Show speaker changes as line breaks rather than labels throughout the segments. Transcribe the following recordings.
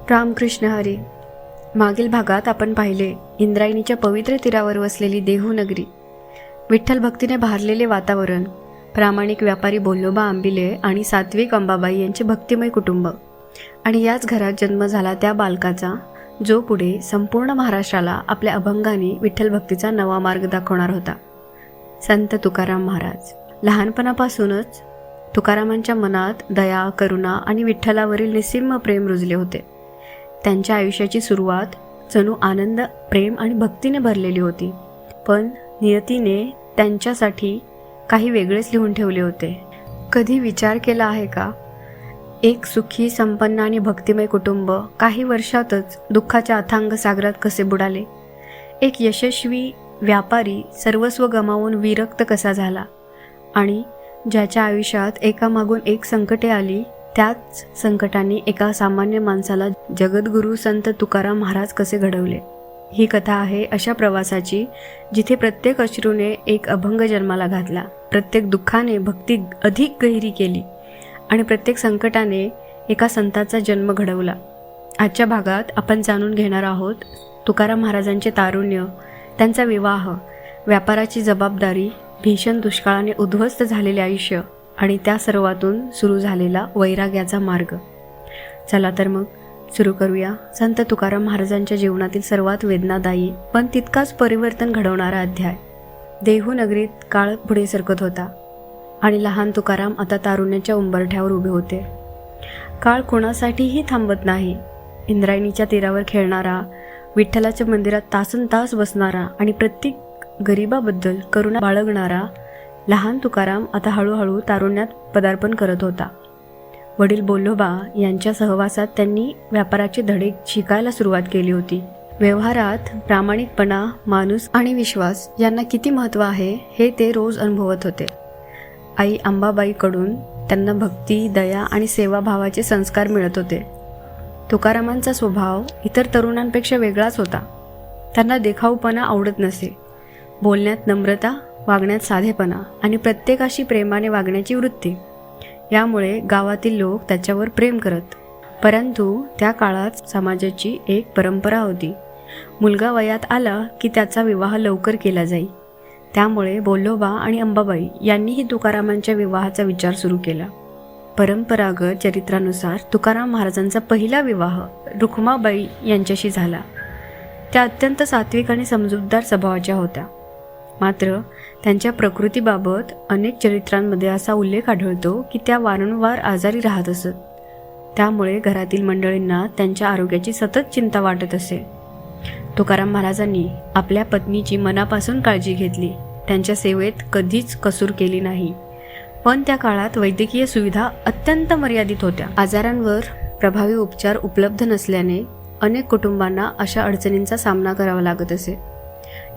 रामकृष्ण हरी. मागील भागात आपण पाहिले इंद्रायणीच्या पवित्र तीरावर वसलेली देहूनगरी, विठ्ठल भक्तीने भारलेले वातावरण, प्रामाणिक व्यापारी बोल्लोबा आंबिले आणि सात्विक अंबाबाई यांचे भक्तिमय कुटुंब आणि याच घरात जन्म झाला त्या बालकाचा, जो पुढे संपूर्ण महाराष्ट्राला आपल्या अभंगाने विठ्ठल भक्तीचा नवा मार्ग दाखवणार होता. संत तुकाराम महाराज. लहानपणापासूनच तुकारामांच्या मनात दया, करुणा आणि विठ्ठलावरील निस्सीम प्रेम रुजले होते. त्यांच्या आयुष्याची सुरुवात जणू आनंद, प्रेम आणि भक्तीने भरलेली होती. पण नियतीने त्यांच्यासाठी काही वेगळेच लिहून ठेवले होते. कधी विचार केला आहे का? एक सुखी, संपन्न आणि भक्तिमय कुटुंब काही वर्षातच दुःखाच्या अथांग सागरात कसे बुडाले. एक यशस्वी व्यापारी सर्वस्व गमावून विरक्त कसा झाला आणि ज्याच्या आयुष्यात एकामागून एक संकटे आली, त्याच संकटांनी एका सामान्य माणसाला जगद्गुरू संत तुकाराम महाराज कसे घडवले. ही कथा आहे अशा प्रवासाची, जिथे प्रत्येक अश्रूने एक अभंग जन्माला घातला, प्रत्येक दुःखाने भक्ती अधिक गहिरी केली आणि प्रत्येक संकटाने एका संताचा जन्म घडवला. आजच्या भागात आपण जाणून घेणार आहोत तुकाराम महाराजांचे तारुण्य, त्यांचा विवाह, व्यापाराची जबाबदारी, भीषण दुष्काळाने उद्ध्वस्त झालेले आयुष्य आणि त्या सर्वातून सुरू झालेला वैराग्याचा मार्ग. चला तर मग सुरू करूया संत तुकाराम महाराजांच्या जीवनातील सर्वात वेदनादायी पण तितकाच परिवर्तन घडवणारा अध्याय. देहूनगरीत काळ पुढे सरकत होता आणि लहान तुकाराम आता तारुण्याच्या उंबरठ्यावर उभे होते. काळ कोणासाठीही थांबत नाही. इंद्रायणीच्या तीरावर खेळणारा, विठ्ठलाच्या मंदिरात तासनतास बसणारा आणि प्रत्येक गरिबाबद्दल करुणा बाळगणारा लहान तुकाराम आता हळूहळू तारुण्यात पदार्पण करत होता. वडील बोल्लोबा यांच्या सहवासात त्यांनी व्यापाराचे धडे शिकायला सुरुवात केली होती. व्यवहारात प्रामाणिकपणा, माणूस आणि विश्वास यांना किती महत्त्व आहे हे ते रोज अनुभवत होते. आई अंबाबाईकडून त्यांना भक्ती, दया आणि सेवाभावाचे संस्कार मिळत होते. तुकारामांचा स्वभाव इतर तरुणांपेक्षा वेगळाच होता. त्यांना देखाऊपणा आवडत नसे. बोलण्यात नम्रता, वागण्यात साधेपणा आणि प्रत्येकाशी प्रेमाने वागण्याची वृत्ती, यामुळे गावातील लोक त्याच्यावर प्रेम करत. परंतु त्या काळात समाजाची एक परंपरा होती. मुलगा वयात आला की त्याचा विवाह लवकर केला जाई. त्यामुळे बोल्लोबा आणि अंबाबाई यांनीही तुकारामांच्या विवाहाचा विचार सुरू केला. परंपरागत चरित्रानुसार तुकाराम महाराजांचा पहिला विवाह रुखमाबाई यांच्याशी झाला. त्या अत्यंत सात्विक आणि समजूतदार स्वभावाच्या होत्या. मात्र त्यांच्या प्रकृतीबाबत अनेक चरित्रांमध्ये असा उल्लेख आढळतो की त्या वारंवार आजारी राहत असत. त्यामुळे घरातील मंडळींना त्यांच्या आरोग्याची सतत चिंता वाटत असे. तुकाराम महाराजांनी आपल्या पत्नीची मनापासून काळजी घेतली. त्यांच्या सेवेत कधीच कसूर केली नाही. पण त्या काळात वैद्यकीय सुविधा अत्यंत मर्यादित होत्या. आजारांवर प्रभावी उपचार उपलब्ध नसल्याने अनेक कुटुंबांना अशा अडचणींचा सामना करावा लागत असे.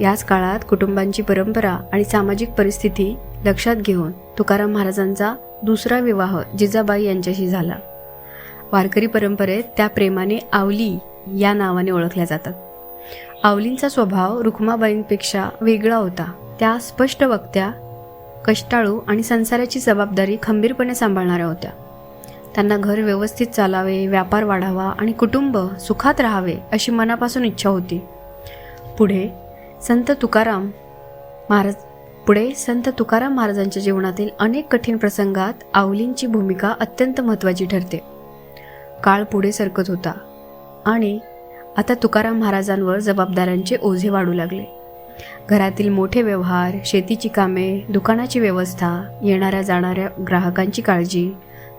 याच काळात कुटुंबांची परंपरा आणि सामाजिक परिस्थिती लक्षात घेऊन तुकाराम महाराजांचा दुसरा विवाह जिजाबाई यांच्याशी झाला. वारकरी परंपरेत त्या प्रेमाने आवली या नावाने ओळखल्या जातात. आवलींचा स्वभाव रुखमाबाईंपेक्षा वेगळा होता. त्या स्पष्ट वक्त्या, कष्टाळू आणि संसाराची जबाबदारी खंबीरपणे सांभाळणाऱ्या होत्या. त्यांना घर व्यवस्थित चालावे, व्यापार वाढावा आणि कुटुंब सुखात राहावे अशी मनापासून इच्छा होती. पुढे संत तुकाराम महाराजांच्या जीवनातील अनेक कठीण प्रसंगात आवलींची भूमिका अत्यंत महत्त्वाची ठरते. काळ पुढे सरकत होता आणि आता तुकाराम महाराजांवर जबाबदाऱ्यांचे ओझे वाढू लागले. घरातील मोठे व्यवहार, शेतीची कामे, दुकानाची व्यवस्था, येणाऱ्या जाणाऱ्या ग्राहकांची काळजी,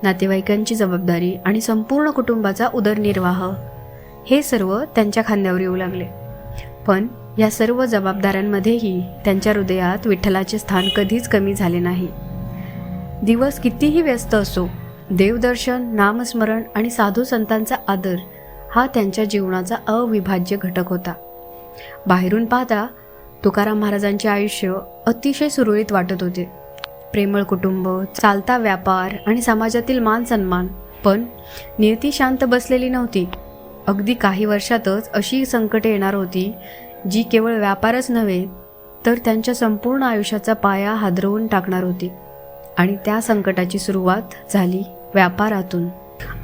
नातेवाईकांची जबाबदारी आणि संपूर्ण कुटुंबाचा उदरनिर्वाह हे सर्व त्यांच्या खांद्यावर येऊ लागले. पण या सर्व जबाबदाऱ्यांमध्येही त्यांच्या हृदयात विठ्ठलाचे स्थान कधीच कमी झाले नाही. दिवस कितीही व्यस्त असो, देवदर्शन, नामस्मरण आणि साधू संतांचा आदर हा त्यांच्या जीवनाचा अविभाज्य घटक होता. बाहेरून पाहता तुकाराम महाराजांचे आयुष्य अतिशय सुरळीत वाटत होते. प्रेमळ कुटुंब, चालता व्यापार आणि समाजातील मान सन्मान. पण नियती शांत बसलेली नव्हती. अगदी काही वर्षातच अशी संकटे येणार होती जी केवळ व्यापारच नव्हे तर त्यांच्या संपूर्ण आयुष्याचा पाया हादरवून टाकणार होती. आणि त्या संकटाची सुरुवात झाली व्यापारातून.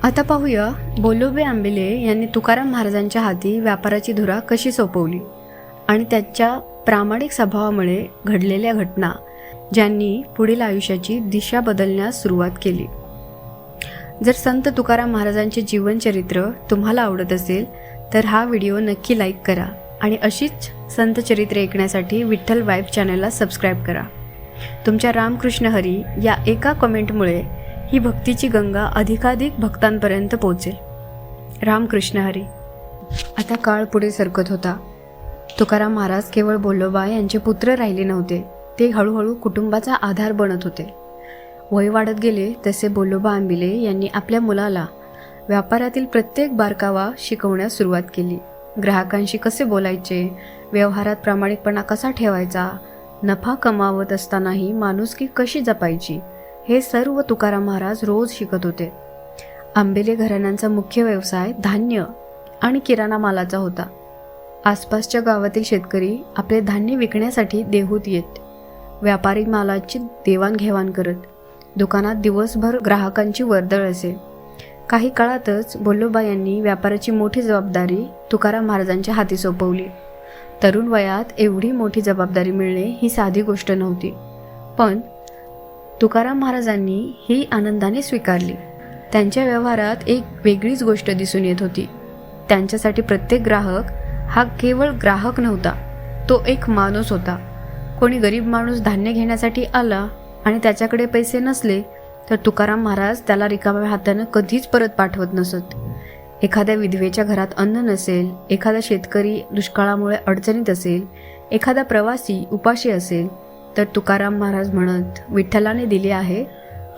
आता पाहूया बोलोबे आंबिले यांनी तुकाराम महाराजांच्या हाती व्यापाराची धुरा कशी सोपवली आणि त्याच्या प्रामाणिक स्वभावामुळे घडलेल्या घटना ज्यांनी पुढील आयुष्याची दिशा बदलण्यास सुरुवात केली. जर संत तुकाराम महाराजांचे जीवनचरित्र तुम्हाला आवडत असेल तर हा व्हिडिओ नक्की लाईक करा आणि अशीच संत चरित्रे ऐकण्यासाठी विठ्ठल वाईब चॅनलला सबस्क्राईब करा. तुमच्या रामकृष्ण हरी या एका कमेंटमुळे ही भक्तीची गंगा अधिकाधिक भक्तांपर्यंत पोहोचेल. रामकृष्ण हरी. आता काळ पुढे सरकत होता. तुकाराम महाराज केवळ बोलोबा यांचे पुत्र राहिले नव्हते, ते हळूहळू कुटुंबाचा आधार बनत होते. वय वाढत गेले तसे बोलोबा आंबिले यांनी आपल्या मुलाला व्यापारातील प्रत्येक बारकावा शिकवण्यास सुरुवात केली. ग्राहकांशी कसे बोलायचे, व्यवहारात प्रामाणिकपणा कसा ठेवायचा, नफा कमावत असतानाही माणुसकी कशी जपायची, हे सर्व तुकाराम महाराज रोज शिकत होते. आंबिले घराण्यांचा मुख्य व्यवसाय धान्य आणि किराणा मालाचा होता. आसपासच्या गावातील शेतकरी आपले धान्य विकण्यासाठी देहूत येत. व्यापारी मालाची देवाणघेवाण करत. दुकानात दिवसभर ग्राहकांची वर्दळ असे. काही काळातच बोलोबा यांनी व्यापाराची मोठी जबाबदारी तुकाराम महाराजांच्या हाती सोपवली. तरुण वयात एवढी मोठी जबाबदारी मिळणे ही साधी गोष्ट नव्हती, पण तुकाराम महाराजांनी ही आनंदाने स्वीकारली. त्यांच्या व्यवहारात एक वेगळीच गोष्ट दिसून येत होती. त्यांच्यासाठी प्रत्येक ग्राहक हा केवळ ग्राहक नव्हता, तो एक माणूस होता. कोणी गरीब माणूस धान्य घेण्यासाठी आला आणि त्याच्याकडे पैसे नसले तर तुकाराम महाराज त्याला रिकाम्या हातानं कधीच परत पाठवत नसत. एखाद्या विधवेच्या घरात अन्न नसेल, एखादा शेतकरी दुष्काळामुळे अडचणीत असेल, एखादा प्रवासी उपाशी असेल तर तुकाराम महाराज म्हणत, विठ्ठलाने दिले आहे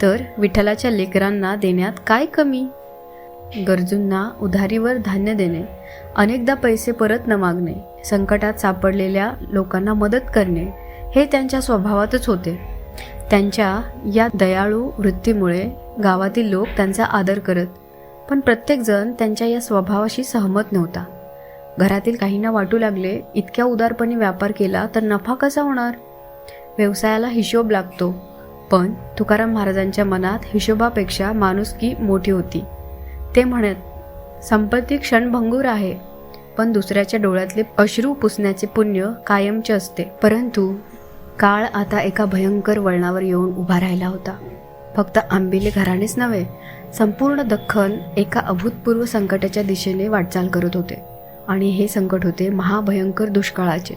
तर विठ्ठलाच्या लेकरांना देण्यात काय कमी. गरजूंना उधारीवर धान्य देणे, अनेकदा पैसे परत न मागणे, संकटात सापडलेल्या लोकांना मदत करणे हे त्यांच्या स्वभावातच होते. त्यांच्या या दयाळू वृत्तीमुळे गावातील लोक त्यांचा आदर करत, पण प्रत्येकजण त्यांच्या या स्वभावाशी सहमत नव्हता. घरातील काहींना वाटू लागले, इतक्या उदारपणे व्यापार केला तर नफा कसा होणार. व्यवसायाला हिशोब लागतो, पण तुकाराम महाराजांच्या मनात हिशोबापेक्षा माणुसकी मोठी होती. ते म्हणत, संपत्ती क्षणभंगूर आहे, पण दुसऱ्याच्या डोळ्यातले अश्रू पुसण्याचे पुण्य कायमचे असते. परंतु काळ आता एका भयंकर वळणावर येऊन उभा राहिला होता. फक्त आंबिले घराणेच नव्हे, संपूर्ण दख्खन एका अभूतपूर्व संकटाच्या दिशेने वाटचाल करत होते आणि हे संकट होते महाभयंकर दुष्काळाचे.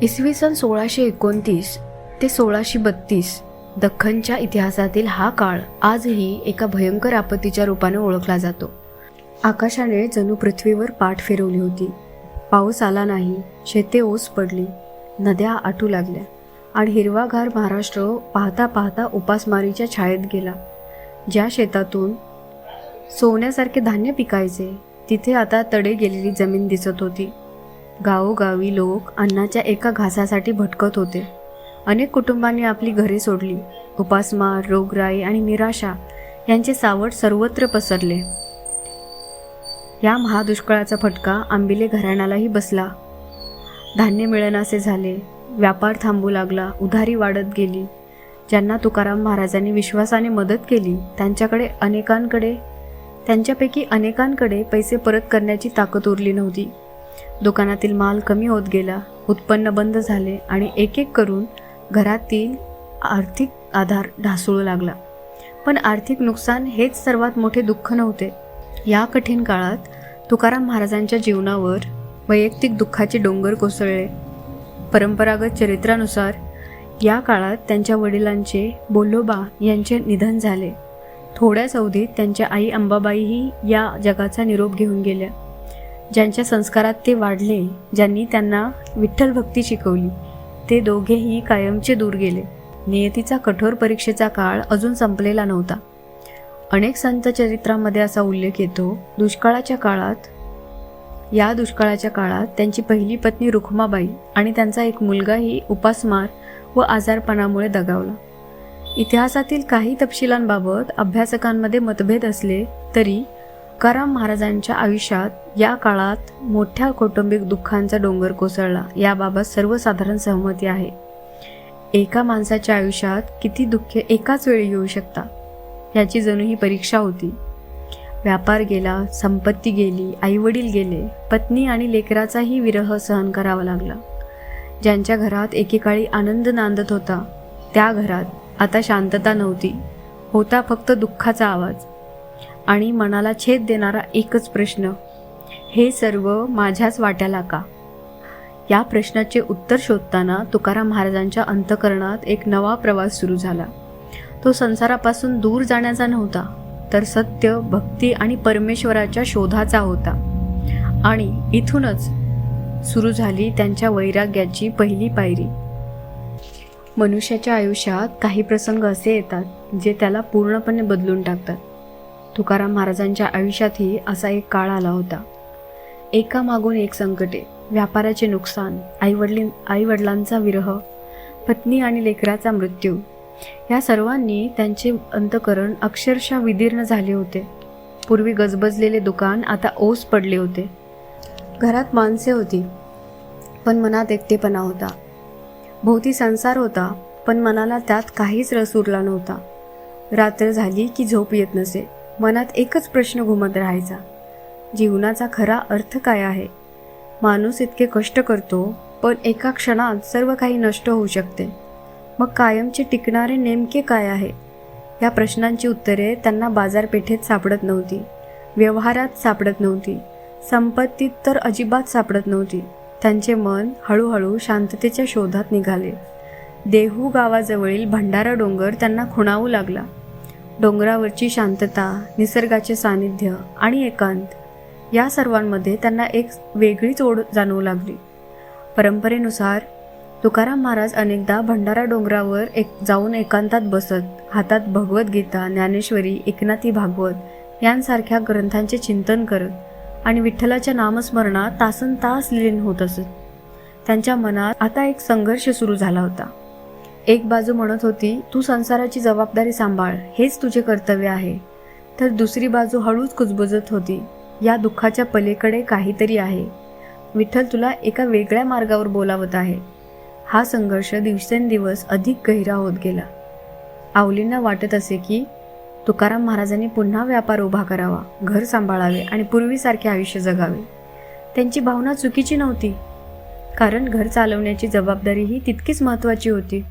इसवी सन 1629 ते 1632 दख्खनच्या इतिहासातील हा काळ आजही एका भयंकर आपत्तीच्या रूपाने ओळखला जातो. आकाशाने जणू पृथ्वीवर पाठ फिरवली होती. पाऊस आला नाही, शेते ओस पडली, नद्या आटू लागल्या आणि हिरवागार महाराष्ट्र पाहता पाहता उपासमारीच्या छायेत गेला. ज्या शेतातून सोन्यासारखे धान्य पिकायचे तिथे आता तडे गेलेली जमीन दिसत होती. गावोगावी लोक अन्नाच्या एका घासासाठी भटकत होते. अनेक कुटुंबांनी आपली घरे सोडली. उपासमार, रोगराई आणि निराशा यांचे सावट सर्वत्र पसरले. या महादुष्काळाचा फटका आंबिले घराण्यालाही बसला. धान्य मिळेनासे झाले, व्यापार थांबू लागला, उधारी वाढत गेली. ज्यांना तुकाराम महाराजांनी विश्वासाने मदत केली त्यांच्यापैकी अनेकांकडे पैसे परत करण्याची ताकद उरली नव्हती. दुकानातील माल कमी होत गेला, उत्पन्न बंद झाले आणि एक एक करून घरातील आर्थिक आधार ढासळू लागला. पण आर्थिक नुकसान हेच सर्वात मोठे दुःख नव्हते. या कठीण काळात तुकाराम महाराजांच्या जीवनावर वैयक्तिक दुःखाचे डोंगर कोसळले. परंपरागत चरित्रानुसार या काळात त्यांच्या वडिलांचे बोलोबा यांचे निधन झाले. थोड्याच अवधीत त्यांच्या आई अंबाबाईही या जगाचा निरोप घेऊन गेल्या. ज्यांच्या संस्कारात ते वाढले, ज्यांनी त्यांना विठ्ठल भक्ती शिकवली, ते दोघेही कायमचे दूर गेले. नियतीचा कठोर परीक्षेचा काळ अजून संपलेला नव्हता. अनेक संत चरित्रामध्ये असा उल्लेख येतो, या दुष्काळाच्या काळात त्यांची पहिली पत्नी रुखमाबाई आणि त्यांचा एक मुलगाही उपासमार व आजारपणामुळे दगावला. इतिहासातील काही तपशिलांबाबत अभ्यासकांमध्ये मतभेद असले तरी तुकाराम महाराजांच्या आयुष्यात या काळात मोठ्या कौटुंबिक दुःखांचा डोंगर कोसळला याबाबत सर्वसाधारण सहमती आहे. एका माणसाच्या आयुष्यात किती दुःखे एकाच वेळी येऊ शकतात याची जणू ही परीक्षा होती. व्यापार गेला, संपत्ती गेली, आईवडील गेले, पत्नी आणि लेकराचाही विरह सहन करावा लागला. ज्यांच्या घरात एकेकाळी आनंद नांदत होता त्या घरात आता शांतता नव्हती. होता फक्त दुःखाचा आवाज आणि मनाला छेद देणारा एकच प्रश्न, हे सर्व माझ्याच वाट्याला का? या प्रश्नाचे उत्तर शोधताना तुकाराम महाराजांच्या अंतःकरणात एक नवा प्रवास सुरू झाला. तो संसारापासून दूर जाण्याचा नव्हता, तर सत्य, भक्ती आणि परमेश्वराच्या शोधाचा होता. आणि इथूनच सुरू झाली त्यांच्या वैराग्याची पहिली पायरी. मनुष्याच्या आयुष्यात काही प्रसंग असे येतात जे त्याला पूर्णपणे बदलून टाकतात. तुकाराम महाराजांच्या आयुष्यातही असा एक काळ आला होता. एकामागून एक संकटे, व्यापाराचे नुकसान, आईवडिलांचा विरह, पत्नी आणि लेकराचा मृत्यू, या सर्वांनी त्यांचे अंतःकरण अक्षरशः विदीर्ण झाले होते. पूर्वी गजबजलेले दुकान आता ओस पडले होते. घरात माणसे होती पण मनात एकटेपणा होता. भोवती संसार होता पण मनाला त्यात काहीच रस उरला नव्हता. रात्र झाली की झोप येत नसे. मनात एकच प्रश्न घुमत राहायचा, जीवनाचा खरा अर्थ काय आहे? माणूस इतके कष्ट करतो पण एका क्षणात सर्व काही नष्ट होऊ शकते. मग कायमचे टिकणारे नेमके काय आहे? या प्रश्नांची उत्तरे त्यांना बाजारपेठेत सापडत नव्हती, व्यवहारात सापडत नव्हती, संपत्तीत तर अजिबात सापडत नव्हती. त्यांचे मन हळूहळू शांततेच्या शोधात निघाले. देहू गावाजवळील भंडारा डोंगर त्यांना खुणावू लागला. डोंगरावरची शांतता, निसर्गाचे सानिध्य आणि एकांत, या सर्वांमध्ये त्यांना एक वेगळीच ओढ जाणवू लागली. परंपरेनुसार तुकाराम महाराज अनेकदा भंडारा डोंगरावर जाऊन एकांतात बसत, हातात भगवद्गीता, ज्ञानेश्वरी, एकनाथी भागवत यांसारख्या ग्रंथांचे चिंतन करत आणि विठ्ठलाच्या नामस्मरणात तासनतास लीन होत असत. त्यांच्या मनात आता एक संघर्ष सुरू झाला होता. एक बाजू म्हणत होती, तू संसाराची जबाबदारी सांभाळ, हेच तुझे कर्तव्य आहे. तर दुसरी बाजू हळूच कुजबुजत होती, या दुःखाच्या पलीकडे काहीतरी आहे. विठ्ठल तुला एका वेगळ्या मार्गावर बोलावत आहे. हा संघर्ष दिवसेंदिवस अधिक गहिरा होत गेला. आवलींना वाटत असे की तुकाराम महाराजांनी पुन्हा व्यापार उभा करावा, घर सांभाळावे आणि पूर्वीसारखे आयुष्य जगावे. त्यांची भावना चुकीची नव्हती, कारण घर चालवण्याची जबाबदारी ही तितकीच महत्त्वाची होती.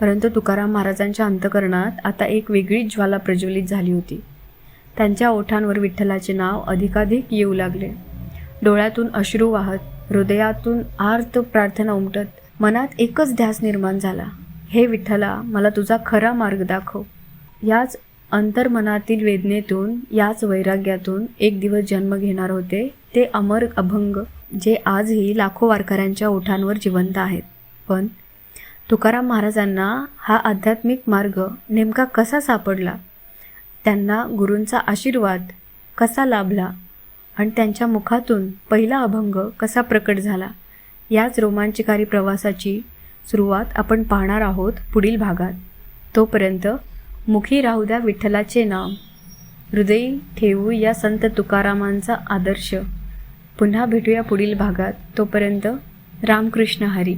परंतु तुकाराम महाराजांच्या अंतःकरणात आता एक वेगळी ज्वाला प्रज्वलित झाली होती. त्यांच्या ओठांवर विठ्ठलाचे नाव अधिकाधिक येऊ लागले. डोळ्यातून अश्रू वाहत, हृदयातून आर्त प्रार्थना उमटत, मनात एकच ध्यास निर्माण झाला, हे विठ्ठला, मला तुझा खरा मार्ग दाखव. याच अंतर्मनातील वेदनेतून, याच वैराग्यातून एक दिवस जन्म घेणार होते ते अमर अभंग, जे आजही लाखो वारकऱ्यांच्या ओठांवर जिवंत आहेत. पण तुकाराम महाराजांना हा आध्यात्मिक मार्ग नेमका कसा सापडला, त्यांना गुरूंचा आशीर्वाद कसा लाभला आणि त्यांच्या मुखातून पहिला अभंग कसा प्रकट झाला, याच रोमांचकारी प्रवासाची सुरुवात आपण पाहणार आहोत पुढील भागात. तोपर्यंत मुखी राहू द्या विठ्ठलाचे नाम, हृदयी ठेवू या संत तुकारामांचा आदर्श. पुन्हा भेटूया पुढील भागात. तोपर्यंत रामकृष्ण हरी.